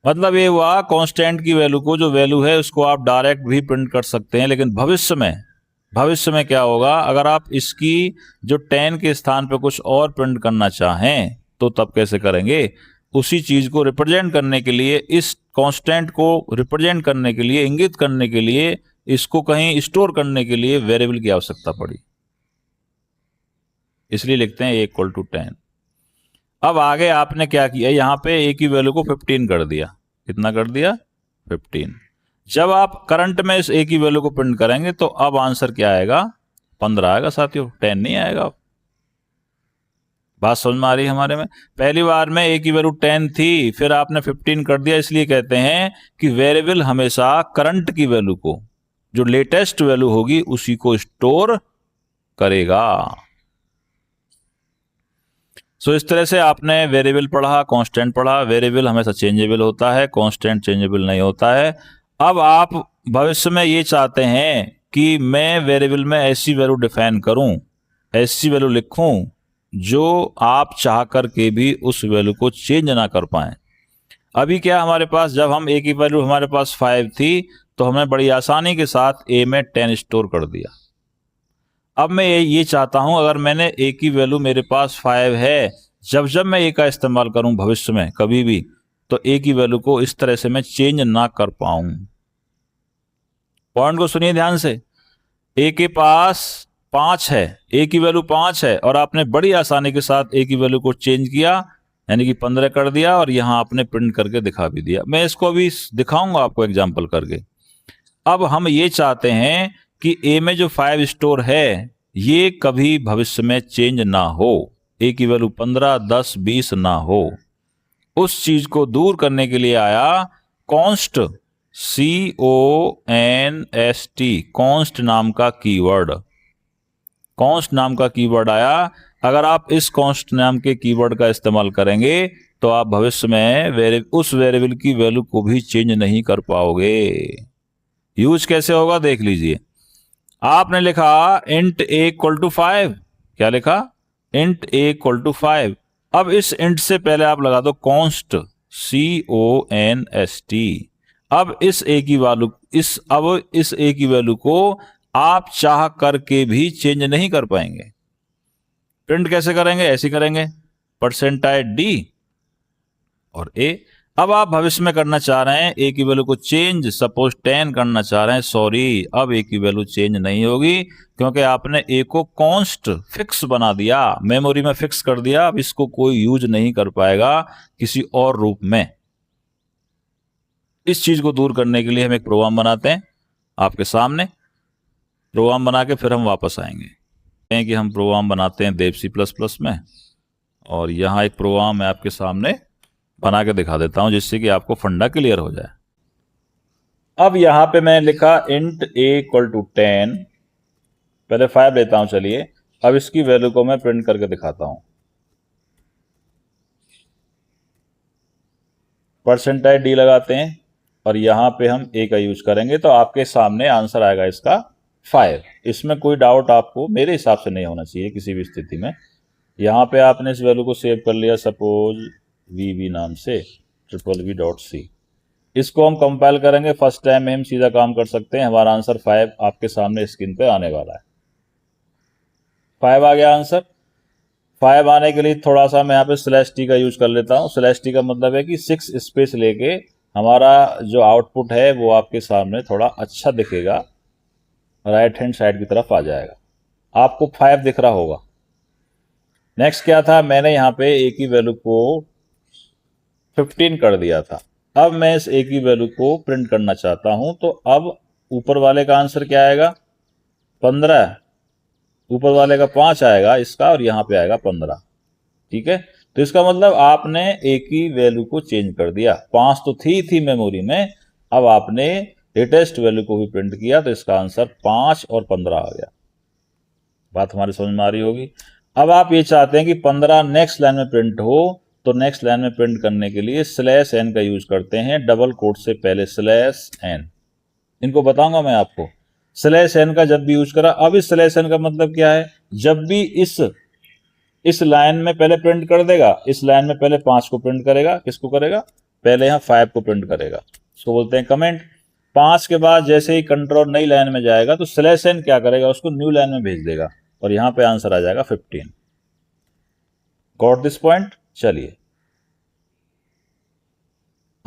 मतलब ये हुआ कांस्टेंट की वैल्यू को, जो वैल्यू है उसको आप डायरेक्ट भी प्रिंट कर सकते हैं, लेकिन भविष्य में भविष्य में क्या होगा, अगर आप इसकी जो 10 के स्थान पे कुछ और प्रिंट करना चाहें तो तब कैसे करेंगे, उसी चीज को रिप्रेजेंट करने के लिए, इस कांस्टेंट को रिप्रेजेंट करने के लिए, इंगित करने के लिए, इसको कहीं स्टोर करने के लिए वेरिएबल की आवश्यकता पड़ी, इसलिए लिखते हैं a इक्वल टू 10। अब आगे आपने क्या किया, यहां पे a की वैल्यू को 15 कर दिया। कितना कर दिया, 15। जब आप करंट में इस a की वैल्यू को प्रिंट करेंगे तो अब आंसर क्या आएगा, 15 आएगा साथियों, 10 नहीं आएगा। बात समझ में आ रही है हमारे में। पहली बार में a की वैल्यू 10 थी, फिर आपने 15 कर दिया, इसलिए कहते हैं कि वेरिएबल हमेशा करंट की वैल्यू को, जो लेटेस्ट वैल्यू होगी उसी को स्टोर करेगा। सो इस तरह से आपने वेरिएबल पढ़ा, कांस्टेंट पढ़ा। वेरिएबल हमेशा चेंजेबल होता है, कांस्टेंट चेंजेबल नहीं होता है। अब आप भविष्य में ये चाहते हैं कि मैं वेरिएबल में ऐसी वैल्यू डिफाइन करूं, ऐसी वैल्यू लिखूं जो आप चाह करके भी उस वैल्यू को चेंज ना कर पाएं। अभी क्या हमारे पास, जब हम a की वैल्यू हमारे पास 5 थी तो हमने बड़ी आसानी के साथ a में 10 स्टोर कर दिया। अब मैं ये चाहता हूं, अगर मैंने a की वैल्यू मेरे पास 5 है, जब जब मैं a का इस्तेमाल करूं भविष्य में कभी भी, तो a की वैल्यू को इस तरह से मैं चेंज ना कर पाऊं। पॉइंट को सुनिए ध्यान से। a के पास 5 है, a की वैल्यू 5 है, और आपने बड़ी आसानी के साथ a की वैल्यू को चेंज किया, यानी कि 15 कर दिया, और यहां आपने प्रिंट करके दिखा भी दिया। मैं इसको अभी दिखाऊंगा आपको एग्जाम्पल करके। अब हम ये चाहते हैं कि a में जो 5 स्टोर है ये कभी भविष्य में चेंज ना हो, a की वैल्यू 15, 10, 20 ना हो। उस चीज को दूर करने के लिए आया कॉन्स्ट, CONST, कॉन्स्ट नाम का कीवर्ड। कॉन्स्ट नाम का कीवर्ड आया। अगर आप इस कॉन्स्ट नाम के कीवर्ड का इस्तेमाल करेंगे तो आप भविष्य में उस वेरिएबल की वैल्यू को भी चेंज नहीं कर पाओगे। यूज कैसे होगा देख लीजिए। आपने लिखा int a इक्वल टू 5, क्या लिखा, int a इक्वल टू 5। अब इस int से पहले आप लगा दो const, CONST। अब इस a की वैल्यू, इस a की वैल्यू को आप चाह करके भी चेंज नहीं कर पाएंगे। प्रिंट कैसे करेंगे, ऐसे करेंगे, %d और a। अब आप भविष्य में करना चाह रहे हैं a की वैल्यू को चेंज, सपोज 10 करना चाह रहे हैं, सॉरी, अब a की वैल्यू चेंज नहीं होगी, क्योंकि आपने a को कॉन्स्ट फिक्स बना दिया, मेमोरी में फिक्स कर दिया। अब इसको कोई यूज नहीं कर पाएगा किसी और रूप में। इस चीज को दूर करने के लिए हम एक प्रोग्राम बनाते हैं आपके सामने। प्रोग्राम बना के फिर हम वापस आएंगे कि हम प्रोग्राम बनाते हैं देव C++ में, और यहाँ एक प्रोग्राम मैं आपके सामने बना के दिखा देता हूं जिससे कि आपको फंडा क्लियर हो जाए। अब यहां पे मैं लिखा int a इक्वल टू 10, पहले 5 लेता हूं, चलिए। अब इसकी वैल्यू को मैं प्रिंट करके दिखाता हूं। %d लगाते हैं और यहां पे हम a का यूज करेंगे तो आपके सामने आंसर आएगा इसका 5। इसमें कोई डाउट आपको मेरे हिसाब से नहीं होना चाहिए किसी भी स्थिति में। यहां पे आपने इस वैल्यू को सेव कर लिया, सपोज VB नाम से, VVV.C। इसको हम कंपाइल करेंगे, फर्स्ट टाइम में हम सीधा काम कर सकते हैं। हमारा आंसर 5 आपके सामने स्क्रीन पे आने वाला है। 5 आ गया आंसर। 5 आने के लिए थोड़ा सा मैं यहाँ पे /t का यूज कर लेता हूँ। /t का मतलब है कि 6 स्पेस लेके हमारा जो आउटपुट है वो आपके सामने थोड़ा अच्छा दिखेगा, राइट हैंड साइड की तरफ आ जाएगा। आपको 5 दिख रहा होगा। नेक्स्ट क्या था, मैंने यहाँ पे a की वैल्यू को 15 कर दिया था। अब मैं इस a की वैल्यू को प्रिंट करना चाहता हूं, तो अब ऊपर वाले का आंसर क्या आएगा, 15। ऊपर वाले का 5 आएगा इसका, और यहां पे आएगा 15। ठीक है, तो इसका मतलब आपने a की वैल्यू को चेंज कर दिया। 5 तो थी मेमोरी में, अब आपने लेटेस्ट वैल्यू को भी प्रिंट किया, तो इसका आंसर 5 और 15 आ गया। बात हमारी समझ में आ रही होगी। अब आप ये चाहते हैं कि 15 नेक्स्ट लाइन में प्रिंट हो, तो नेक्स्ट लाइन में प्रिंट करने के लिए /n का यूज करते हैं, डबल कोट से पहले /n। इनको बताऊंगा मैं आपको। /n का जब भी यूज करा, अब इस /n का मतलब क्या है, जब भी इस लाइन में पहले प्रिंट कर देगा, इस लाइन में पहले 5 को प्रिंट करेगा। किसको करेगा, पहले यहां 5 को प्रिंट करेगा। इसको बोलते हैं कमेंट। 5 के बाद जैसे ही कंट्रोल नई लाइन में जाएगा तो स्लैश एन क्या करेगा, उसको न्यू लाइन में भेज देगा और यहां पे आंसर आ जाएगा 15। Got this point? चलिए,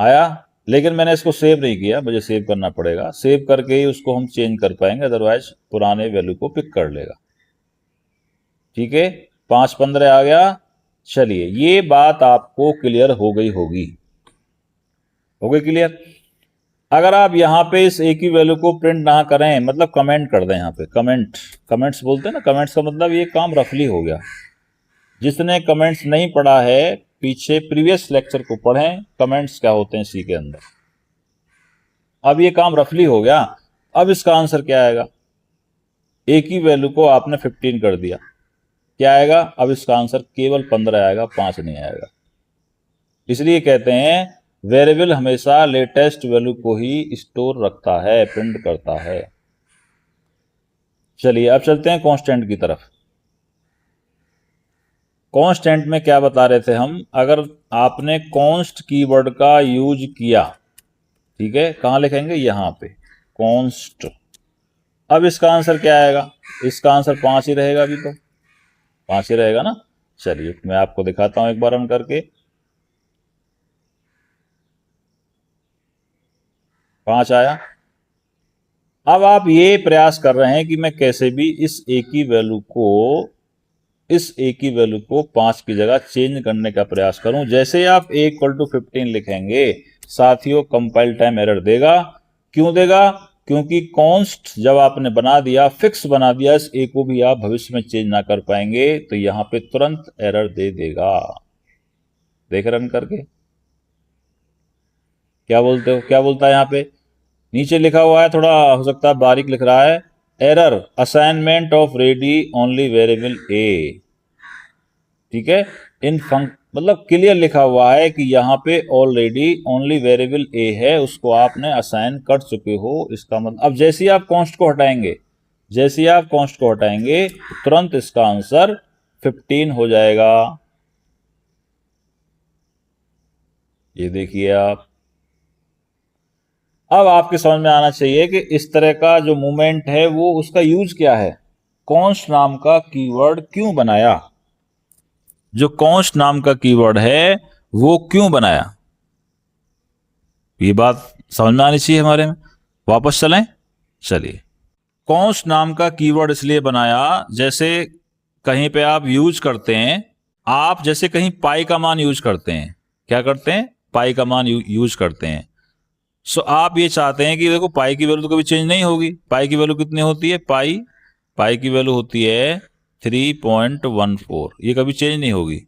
आया। लेकिन मैंने इसको सेव नहीं किया, मुझे सेव करना पड़ेगा। सेव करके ही उसको हम चेंज कर पाएंगे, अदरवाइज पुराने वैल्यू को पिक कर लेगा। ठीक है, 5-15 आ गया। चलिए, ये बात आपको क्लियर हो गई होगी, हो गई क्लियर? अगर आप यहां पे इस ए की वैल्यू को प्रिंट ना करें, मतलब कमेंट कर दें, यहां पे कमेंट्स बोलते हैं ना, कमेंट्स का मतलब ये काम रफली हो गया। जिसने कमेंट्स नहीं पढ़ा है, पीछे प्रीवियस लेक्चर को पढ़ें, कमेंट्स क्या होते हैं सी के अंदर। अब ये काम रफली हो गया। अब इसका आंसर क्या आएगा? ए की वैल्यू को आपने 15 कर दिया, क्या आएगा? अब इसका आंसर केवल 15 आएगा, 5 नहीं आएगा। इसलिए कहते हैं वेरिएबल हमेशा लेटेस्ट वैल्यू को ही स्टोर रखता है, प्रिंट करता है। चलिए, अब चलते हैं कांस्टेंट की तरफ। कांस्टेंट में क्या बता रहे थे हम? अगर आपने कॉन्स्ट कीवर्ड का यूज किया, ठीक है, कहां लिखेंगे? यहां पे कॉन्स्ट। अब इसका आंसर क्या आएगा? इसका आंसर 5 ही रहेगा, अभी तो 5 ही रहेगा ना। चलिए, मैं आपको दिखाता हूं एक बार रन करके। 5 आया। अब आप ये प्रयास कर रहे हैं कि मैं कैसे भी इस ए की वैल्यू को 5 की जगह चेंज करने का प्रयास करूं। जैसे आप a = 15 लिखेंगे, साथियों कंपाइल टाइम एरर देगा। क्यों देगा? क्योंकि कॉन्स्ट जब आपने बना दिया, फिक्स बना दिया, इस a को भी आप भविष्य में चेंज ना कर पाएंगे, तो यहां पे तुरंत एरर दे देगा। देख रन करके क्या बोलते हो? क्या बोलता है यहां पे? नीचे लिखा हुआ है, थोड़ा हो सकता है बारीक लिख रहा है, error assignment of read only variable a. ठीक है, इन मतलब क्लियर लिखा हुआ है कि यहाँ पे ऑलरेडी ओनली वेरिएबल ए है, उसको आपने असाइन कर चुके हो। इसका मतलब अब जैसे ही आप कॉन्स्ट को हटाएंगे, तुरंत इसका आंसर 15 हो जाएगा। ये देखिए आप। अब आपके समझ में आना चाहिए कि इस तरह का जो मूवमेंट है वो उसका यूज क्या है, कॉन्स्ट नाम का कीवर्ड क्यों बनाया, जो कॉन्स्ट नाम का कीवर्ड है वो क्यों बनाया, ये बात समझ में आनी चाहिए हमारे में। वापस चलें। चलिए, कॉन्स्ट नाम का कीवर्ड इसलिए बनाया, जैसे कहीं पे आप यूज करते हैं, आप जैसे कहीं पाई का मान यूज करते हैं, क्या करते हैं? पाई का मान यूज करते हैं। सो आप ये चाहते हैं कि देखो पाई की वैल्यू तो कभी चेंज नहीं होगी। पाई की वैल्यू कितनी होती है? पाई की वैल्यू होती है 3.14, ये कभी चेंज नहीं होगी।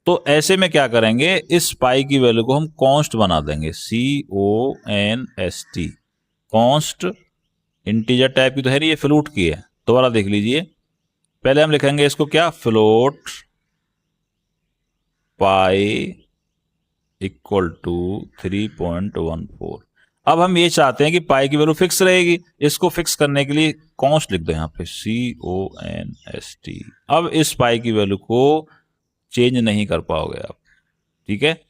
तो ऐसे में क्या करेंगे, इस पाई की वैल्यू को हम कॉन्स्ट बना देंगे, CONST, कॉन्स्ट। इंटीजर टाइप की तो है नहीं, ये फ्लोट की है। दोबारा देख लीजिए, पहले हम लिखेंगे इसको क्या, फ्लोट पाई = 3.14। अब हम ये चाहते हैं कि पाई की वैल्यू फिक्स रहेगी, इसको फिक्स करने के लिए कॉन्स्ट लिख दो यहां पे, CONST। अब इस पाई की वैल्यू को चेंज नहीं कर पाओगे आप। ठीक है,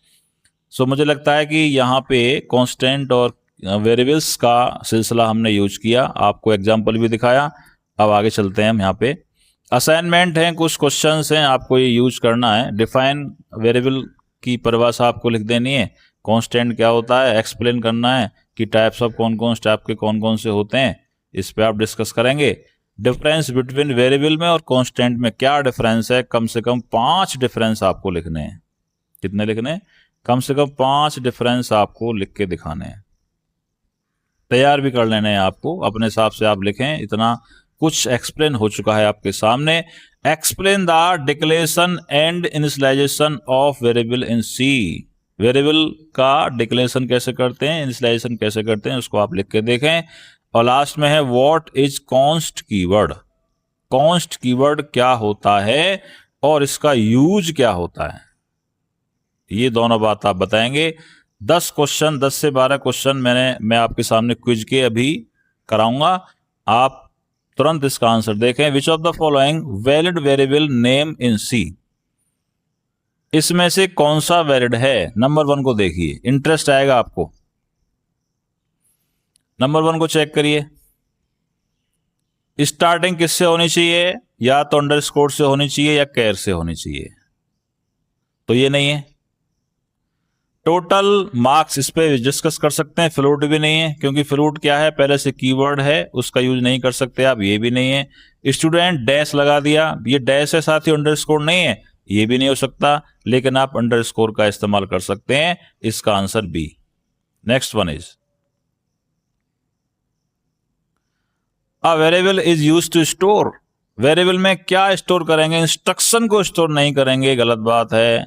सो मुझे लगता है कि यहाँ पे कांस्टेंट और वेरिएबल्स का सिलसिला हमने यूज किया, आपको एग्जांपल भी दिखाया। अब आगे चलते हैं हम। यहाँ पे असाइनमेंट है, कुछ क्वेश्चंस हैं, आपको ये यूज करना है। डिफाइन वेरिएबल की परिभाषा आपको लिख देनी है, कांस्टेंट क्या होता है एक्सप्लेन करना है, कि टाइप्स ऑफ कौन टाइप के कौन से होते हैं, इस पे आप डिस्कस करेंगे। डिफरेंस बिटवीन वेरिएबल में और कांस्टेंट में क्या डिफरेंस है, कम से कम 5 डिफरेंस आपको लिखने हैं। कितने लिखने हैं? कम से कम 5 डिफरेंस आपको लिख के दिखाने हैं, तैयार भी कर लेने हैं आपको, अपने हिसाब से आप लिखें। इतना कुछ एक्सप्लेन हो चुका है आपके सामने। Explain the declaration and initialisation of variable in C. Variable का डिक्लेरेशन कैसे करते हैं, इनिशियलाइजेशन कैसे करते हैं, उसको आप लिख के देखें। और लास्ट में है what is const keyword. Const keyword क्या होता है और इसका यूज क्या होता है, ये दोनों बात आप बताएंगे। 10 क्वेश्चन, 10 से 12 क्वेश्चन मैं आपके सामने क्विज के अभी कराऊंगा, आप तुरंत इसका आंसर देखें। Which of the following valid variable name in C, इसमें से कौन सा वैलिड है? नंबर 1 को देखिए, इंटरेस्ट आएगा आपको। नंबर 1 को चेक करिए, स्टार्टिंग किससे होनी चाहिए? या तो अंडरस्कोर से होनी चाहिए या कैर से होनी चाहिए, तो ये नहीं है। टोटल मार्क्स इस पे डिस्कस कर सकते हैं, फ्लोट भी नहीं है, क्योंकि फ्लोट क्या है, पहले से कीवर्ड है, उसका यूज नहीं कर सकते आप, ये भी नहीं है। स्टूडेंट डैश लगा दिया, ये डैश है साथ ही अंडरस्कोर नहीं है, ये भी नहीं हो सकता, लेकिन आप अंडरस्कोर का इस्तेमाल कर सकते हैं। इसका answer B. Next one is a variable is used to store. Variable में क्या स्टोर करेंगे? इंस्ट्रक्शन को स्टोर नहीं करेंगे, गलत बात है।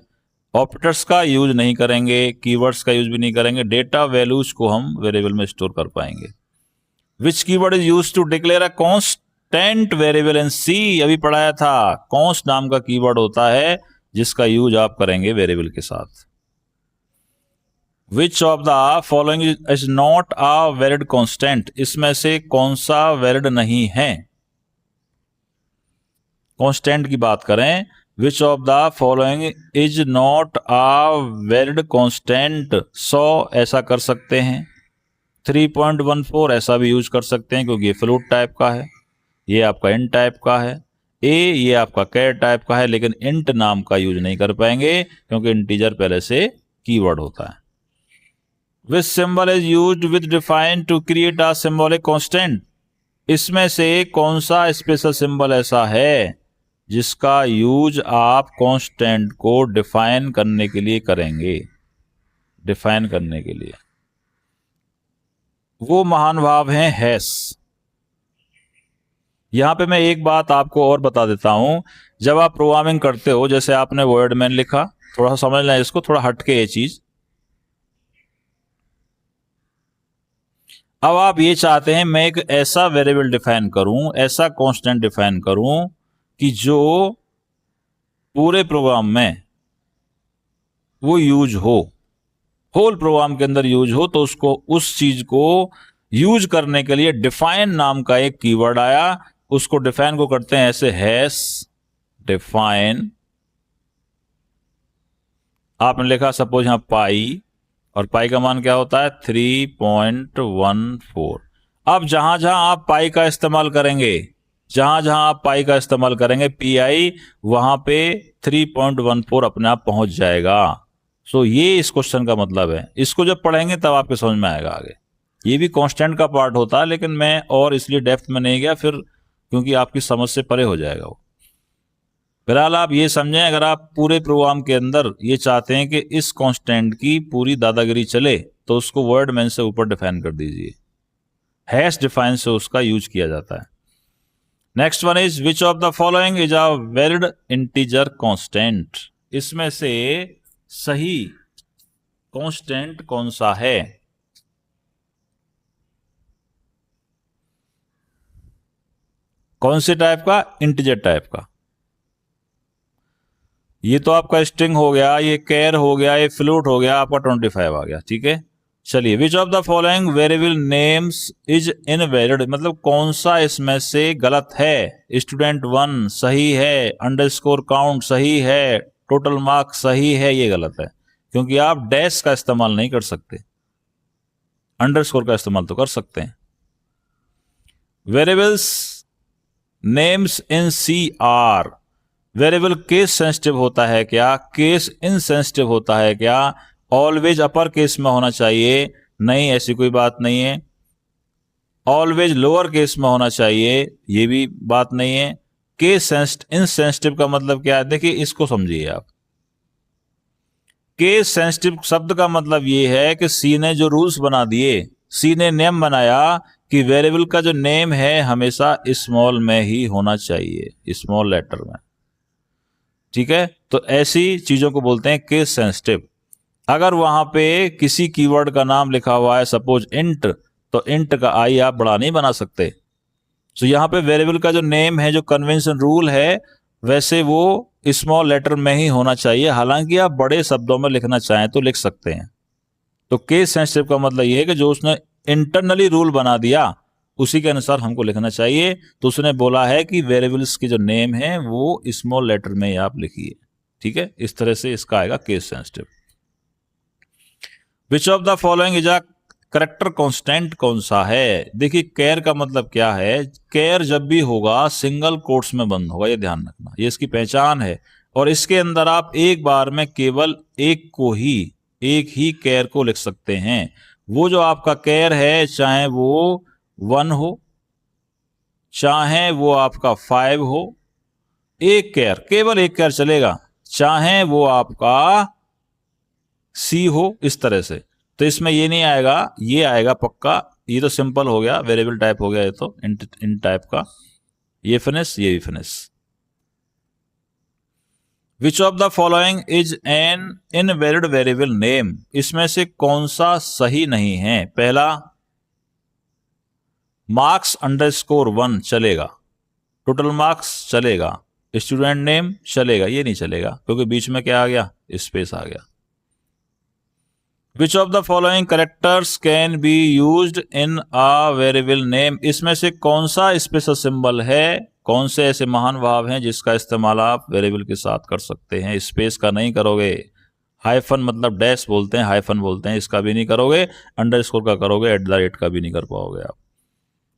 ऑपरेटर्स का यूज नहीं करेंगे, कीवर्ड्स का यूज भी नहीं करेंगे, डेटा वैल्यूज को हम वेरिएबल में स्टोर कर पाएंगे। Which keyword is used to declare a constant variable in C? अभी पढ़ाया था, कॉन्स्ट नाम का कीवर्ड होता है जिसका यूज आप करेंगे वेरिएबल के साथ। विच of the following is not a valid constant? इसमें से कौन सा वैलिड नहीं है? कांस्टेंट की बात करें, विच of the following is not a valid constant? 100 ऐसा कर सकते हैं, 3.14 ऐसा भी यूज कर सकते हैं क्योंकि ये फ्लोट टाइप का है, ये आपका इंट टाइप का है, ये आपका कैर टाइप का है, लेकिन इंट नाम का यूज नहीं कर पाएंगे क्योंकि इंटीजर पहले से कीवर्ड होता है। Which symbol is used with define to create a symbolic constant? इसमें से कौन सा स्पेशल सिंबल ऐसा है जिसका यूज आप कांस्टेंट को डिफाइन करने के लिए करेंगे? डिफाइन करने के लिए वो महान भाव हैं हैश। यहां पे मैं एक बात आपको और बता देता हूं, जब आप प्रोग्रामिंग करते हो, जैसे आपने वर्ड मैन लिखा, थोड़ा सा समझ लें इसको, थोड़ा हटके ये चीज। अब आप ये चाहते हैं मैं एक ऐसा वेरिएबल डिफाइन करूं, ऐसा कांस्टेंट डिफाइन करूं कि जो पूरे प्रोग्राम में वो यूज हो, होल प्रोग्राम के अंदर यूज हो, तो उसको, उस चीज को यूज करने के लिए डिफाइन नाम का एक कीवर्ड आया। उसको डिफाइन को करते हैं ऐसे, हैश डिफाइन। आपने लिखा सपोज यहां पाई, और पाई का मान क्या होता है? 3.14। अब जहां जहां आप पाई का इस्तेमाल करेंगे, जहां जहां आप पाई का इस्तेमाल करेंगे, पीआई, वहां पे 3.14 अपने आप पहुंच जाएगा। सो ये इस क्वेश्चन का मतलब है। इसको जब पढ़ेंगे तब आपके समझ में आएगा आगे। ये भी कांस्टेंट का पार्ट होता है, लेकिन मैं और इसलिए डेप्थ में नहीं गया फिर, क्योंकि आपकी समझ से परे हो जाएगा वो। फिलहाल आप ये समझें, अगर आप पूरे प्रोग्राम के अंदर ये चाहते हैं कि इस कांस्टेंट की पूरी दादागिरी चले, तो उसको वर्ड मैन से ऊपर डिफाइन कर दीजिए। हैश डिफाइन से उसका यूज किया जाता है। Next one is which of the following is a valid integer constant? इसमें से सही कांस्टेंट कौन सा है? कौन से टाइप का? इंटीजर टाइप का। ये तो आपका स्ट्रिंग हो गया, ये कैर हो गया, ये फ्लोट हो गया, आपका 25 आ गया, ठीक है। चलिए, विच of the following variable names is invalid? मतलब कौन सा इसमें से गलत है? स्टूडेंट 1 सही है, अंडरस्कोर काउंट सही है, टोटल मार्क्स सही है, ये गलत है, क्योंकि आप डैश का इस्तेमाल नहीं कर सकते, अंडरस्कोर का इस्तेमाल तो कर सकते हैं। Variables names in C are, variable case sensitive होता है क्या? केस इनसेंसिटिव होता है क्या? ऑलवेज अपर केस में होना चाहिए? नहीं, ऐसी कोई बात नहीं है। ऑलवेज लोअर केस में होना चाहिए? ये भी बात नहीं है। केस इनसेंसिटिव का मतलब क्या है? देखिए, इसको समझिए आप। केस सेंसिटिव शब्द का मतलब ये है कि सी ने जो रूल्स बना दिए, सी ने नियम बनाया कि वेरिएबल का जो नेम है हमेशा स्मॉल में ही होना चाहिए, स्मॉल लेटर में, ठीक है। तो ऐसी चीजों को बोलते हैं केस सेंसिटिव। अगर वहां पे किसी कीवर्ड का नाम लिखा हुआ है, सपोज इंट, तो इंट का आई आप बड़ा नहीं बना सकते। तो यहां पे वेरिएबल का जो नेम है, जो कन्वेंशन रूल है, वैसे वो स्मॉल लेटर में ही होना चाहिए। हालांकि आप बड़े शब्दों में लिखना चाहें तो लिख सकते हैं। तो केस सेंसिटिव का मतलब ये है कि जो उसने इंटरनली रूल बना दिया उसी के अनुसार हमको लिखना चाहिए। तो उसने बोला है कि वेरिएबल्स के जो नेम है वो स्मॉल लेटर में आप लिखिए, ठीक है। इस तरह से इसका आएगा case sensitive. Which of the following is a character constant कौन सा है? देखिए कैर का मतलब क्या है, कैर जब भी होगा सिंगल कोट्स में बंद होगा, ये ध्यान रखना, ये इसकी पहचान है। और इसके अंदर आप एक बार में केवल एक ही कैर को लिख सकते हैं। वो जो आपका कैर है, चाहे वो 1 हो, चाहे वो आपका 5 हो, एक कैर, केवल एक कैर चलेगा, चाहे वो आपका सी हो, इस तरह से। तो इसमें ये नहीं आएगा, ये आएगा पक्का। ये तो सिंपल हो गया, वेरिएबल टाइप हो गया, ये तो इन टाइप का। ये फिनिश, ये भी finish. Which of the following is an invalid variable name? इसमें से कौन सा सही नहीं है? पहला, मार्क्स अंडरस्कोर 1 चलेगा, टोटल मार्क्स चलेगा, स्टूडेंट नेम चलेगा, ये नहीं चलेगा क्योंकि बीच में क्या आ गया, स्पेस आ गया। विच of the following characters can be used in a variable name? इसमें से कौन सा स्पेशल सिंबल है, कौन से ऐसे महान भाव हैं जिसका इस्तेमाल आप वेरिएबल के साथ कर सकते हैं? स्पेस का नहीं करोगे, हाइफन मतलब डैश बोलते हैं, हाइफन बोलते हैं, इसका भी नहीं करोगे, अंडरस्कोर का करोगे, @ का भी नहीं कर पाओगे आप।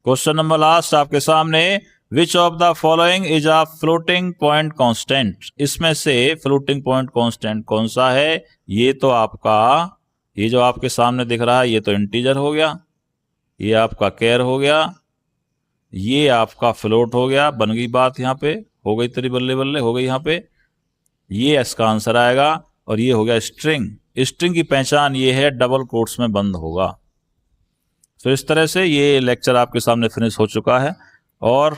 क्वेश्चन नंबर लास्ट आपके सामने, विच of the following is a floating point constant? इसमें से फ्लोटिंग पॉइंट कांस्टेंट कौन सा है? ये तो आपका, ये जो आपके सामने दिख रहा है, ये तो इंटीजर हो गया, ये आपका कैर हो गया, ये आपका फ्लोट हो गया, बन गई बात, यहाँ पे हो गई तेरी बल्ले बल्ले, हो गई यहाँ पे, ये इसका आंसर आएगा। और ये हो गया स्ट्रिंग। स्ट्रिंग की पहचान ये है, डबल कोट्स में बंद होगा। तो इस तरह से ये लेक्चर आपके सामने फिनिश हो चुका है। और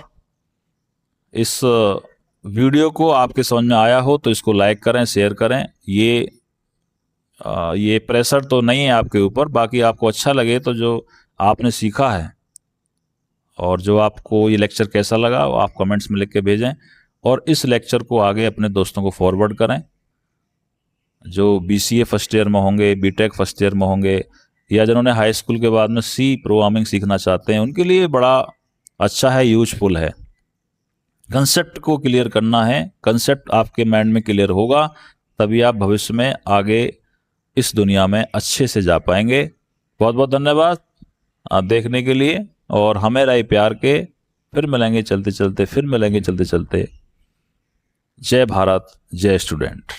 इस वीडियो को आपके समझ में आया हो तो इसको लाइक करें, शेयर करें। ये प्रेशर तो नहीं है आपके ऊपर, बाकी आपको अच्छा लगे तो जो आपने सीखा है और जो आपको ये लेक्चर कैसा लगा वो आप कमेंट्स में लिख के भेजें। और इस लेक्चर को आगे अपने दोस्तों को फॉरवर्ड करें जो BCA फर्स्ट ईयर में होंगे, BTech फर्स्ट ईयर में होंगे, या जिन्होंने हाई स्कूल के बाद में C प्रोग्रामिंग सीखना चाहते हैं, उनके लिए बड़ा अच्छा है, यूजफुल है। कंसेप्ट को क्लियर करना है, कंसेप्ट आपके माइंड में क्लियर होगा तभी आप भविष्य में आगे इस दुनिया में अच्छे से जा पाएंगे। बहुत बहुत धन्यवाद आप देखने के लिए, और हमें रहे प्यार के। फिर मिलेंगे चलते चलते, फिर मिलेंगे चलते चलते। जय भारत, जय स्टूडेंट।